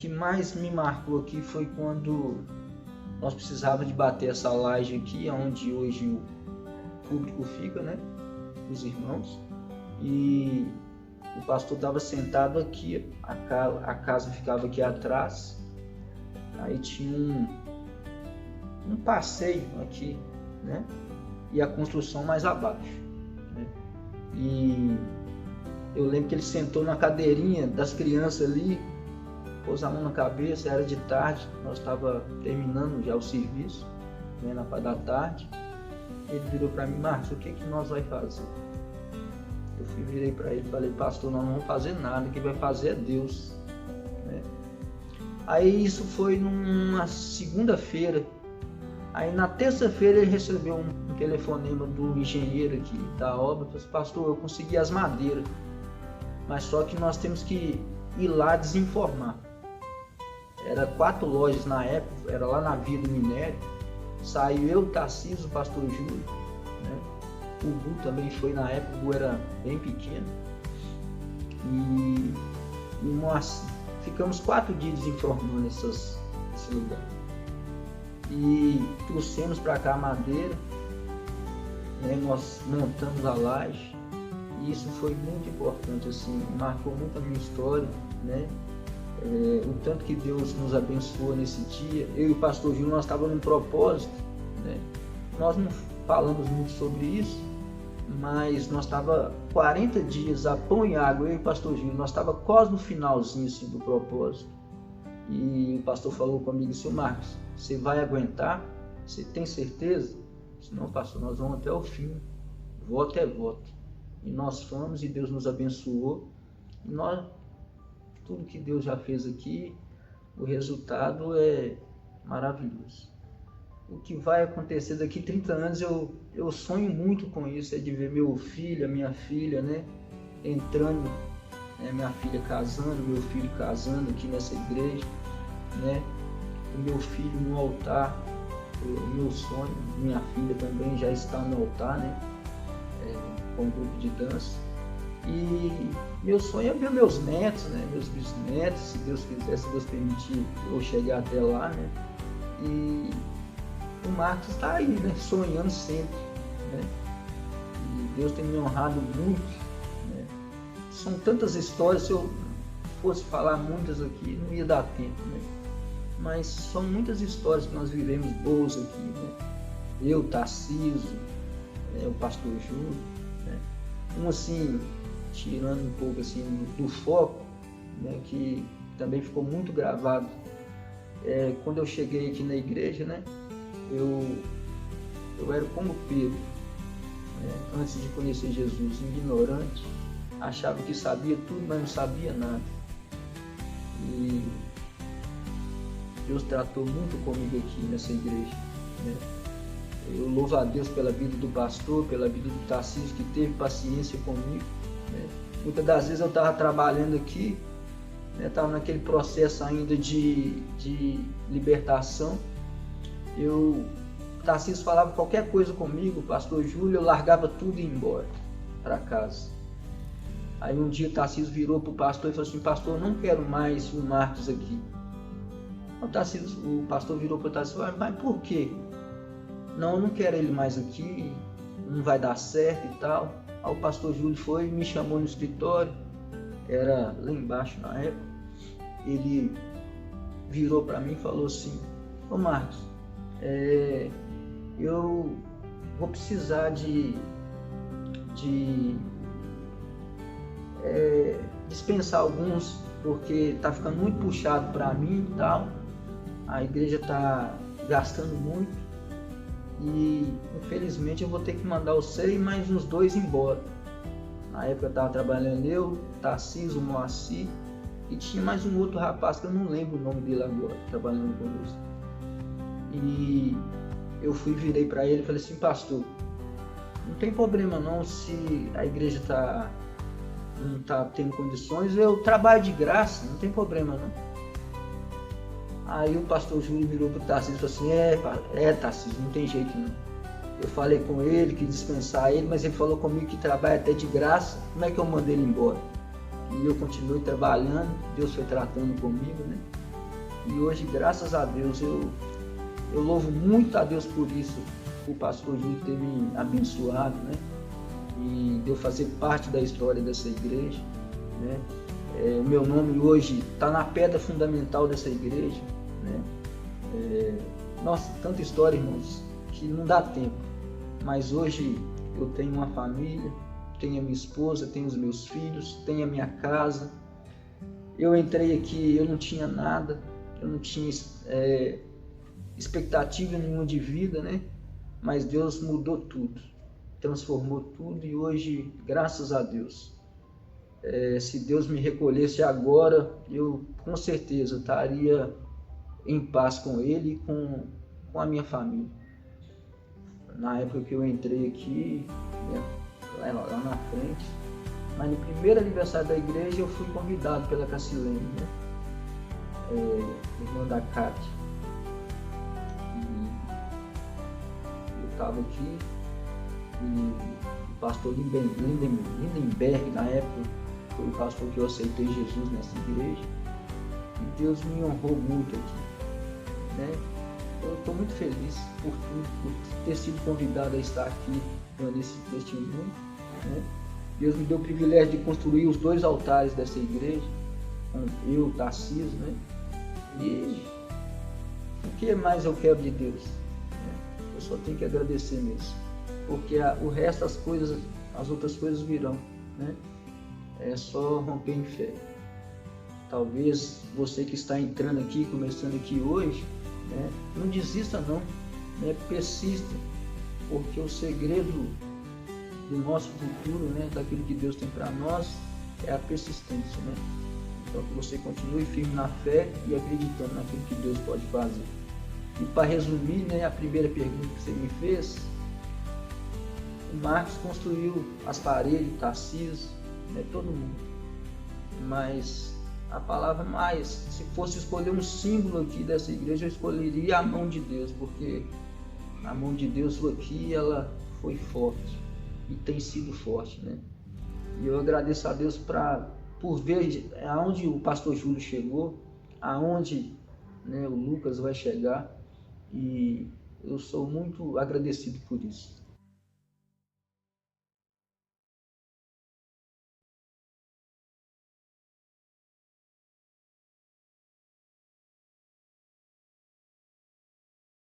que mais me marcou aqui foi quando nós precisávamos de bater essa laje aqui, onde hoje o público fica, né? Os irmãos. E o pastor estava sentado aqui, a casa ficava aqui atrás. Aí tinha um passeio aqui, né? E a construção mais abaixo, né? E eu lembro que ele sentou na cadeirinha das crianças ali, pôs a mão na cabeça, era de tarde, nós estávamos terminando já o serviço, né, na parte da tarde. Ele virou para mim: Marcos, o que nós vamos fazer? Eu virei para ele e falei: pastor, nós não vamos fazer nada, quem vai fazer é Deus, né? Aí isso foi numa segunda-feira. Aí na terça-feira ele recebeu um telefonema do engenheiro aqui da obra. Falei: pastor, eu consegui as madeiras, mas só que nós temos que ir lá desinformar. Era 4 lojas na época, era lá na Via do Minério. Saiu eu, Tarcísio, o pastor Júlio, né? O Bu também foi na época, o Bu era bem pequeno. E nós ficamos 4 dias desinformando esse lugar. E trouxemos para cá a madeira, né? Nós montamos a laje. E isso foi muito importante, assim, marcou muito a minha história, né? O tanto que Deus nos abençoou nesse dia. Eu e o pastor Júlio, nós estávamos num propósito, né? Nós não falamos muito sobre isso, mas nós estávamos 40 dias a pão e água, eu e o pastor Júlio, nós estávamos quase no finalzinho assim, do propósito. E o pastor falou comigo: seu Marcos, você vai aguentar? Você tem certeza? Senão, pastor, nós vamos até o fim, voto é voto. E nós fomos, e Deus nos abençoou. E nós, tudo que Deus já fez aqui, o resultado é maravilhoso. O que vai acontecer daqui 30 anos, eu sonho muito com isso, é de ver meu filho, a minha filha, né, entrando, né, minha filha casando, meu filho casando aqui nessa igreja, né, o meu filho no altar, o meu sonho, minha filha também já está no altar, né, com um grupo de dança. E meu sonho é ver meus netos, né, meus bisnetos, se Deus quiser, se Deus permitir eu chegar até lá, né. E o Marcos está aí, né, sonhando sempre, né. E Deus tem me honrado muito, né. São tantas histórias, se eu fosse falar muitas aqui, não ia dar tempo, né. Mas são muitas histórias que nós vivemos boas aqui, né. Eu, Tarcísio, o pastor Júlio, né. Assim, tirando um pouco assim do foco, né, que também ficou muito gravado. Quando eu cheguei aqui na igreja, né, eu era como Pedro, né, antes de conhecer Jesus, ignorante, achava que sabia tudo, mas não sabia nada. E Deus tratou muito comigo aqui nessa igreja, né. Eu louvo a Deus pela vida do pastor, pela vida do Tarcísio, que teve paciência comigo, né. Muitas das vezes eu estava trabalhando aqui, estava naquele processo ainda de libertação. O Tarcísio falava qualquer coisa comigo, o pastor Júlio, eu largava tudo e ia embora para casa. Aí um dia o Tarcísio virou para o pastor e falou assim: pastor, eu não quero mais o Marcos aqui. O pastor virou para o Tarcísio e falou: mas por quê? Não, eu não quero ele mais aqui, não vai dar certo e tal. Aí o pastor Júlio foi e me chamou no escritório, era lá embaixo na época. Ele virou para mim e falou assim: ô Marcos, eu vou precisar de dispensar alguns, porque está ficando muito puxado para mim e tal. A igreja está gastando muito e infelizmente eu vou ter que mandar você e mais uns 2 embora. Na época eu estava trabalhando eu, Tarcísio, o Moacir, e tinha mais um outro rapaz que eu não lembro o nome dele agora, trabalhando conosco. E eu virei para ele e falei assim: pastor, não tem problema não, se a igreja não está tendo condições, eu trabalho de graça, não tem problema não. Aí o pastor Júlio virou para o Tarcísio e falou assim: Tarcísio, não tem jeito não. Eu falei com ele que dispensar ele, mas ele falou comigo que trabalha até de graça, como é que eu mandei ele embora? E eu continuei trabalhando, Deus foi tratando comigo, né? hoje, graças a Deus, eu louvo muito a Deus por isso, o pastor Júlio ter me abençoado, né? E de eu fazer parte da história dessa igreja, né? O meu nome hoje está na pedra fundamental dessa igreja, né? Nossa, tanta história, irmãos, que não dá tempo. Mas hoje eu tenho uma família, tenho a minha esposa, tenho os meus filhos, tenho a minha casa. Eu entrei aqui, eu não tinha nada, eu não tinha expectativa nenhuma de vida, né? Mas Deus mudou tudo, transformou tudo, e hoje, graças a Deus, se Deus me recolhesse agora, eu com certeza estaria em paz com Ele e com a minha família. Na época que eu entrei aqui, né, lá na frente, mas no primeiro aniversário da igreja eu fui convidado pela Cacilene, né? Irmã da Cátia. Eu estava aqui e o pastor Lindenberg, na época, foi o pastor que eu aceitei Jesus nessa igreja, e Deus me honrou muito aqui, né? Eu estou muito feliz por tudo, por ter sido convidado a estar aqui neste mundo, né? Deus me deu o privilégio de construir os 2 altares dessa igreja, com eu, Tarcísio, né? E o que mais eu quero de Deus? Eu só tenho que agradecer mesmo, porque o resto das coisas, as outras coisas virão, né? É só romper em fé. Talvez você que está entrando aqui, começando aqui hoje, né? Não desista não, né? Persista, porque o segredo do nosso futuro, né? Daquilo que Deus tem para nós, é a persistência, né? Então que você continue firme na fé e acreditando naquilo que Deus pode fazer. E para resumir, né, a primeira pergunta que você me fez, o Marcos construiu as paredes, o Tarcísio, né, todo mundo. Mas a palavra mais, se fosse escolher um símbolo aqui dessa igreja, eu escolheria a mão de Deus, porque a mão de Deus aqui, ela foi forte e tem sido forte, né? E eu agradeço a Deus por ver aonde o pastor Júlio chegou, aonde, né, o Lucas vai chegar, e eu sou muito agradecido por isso.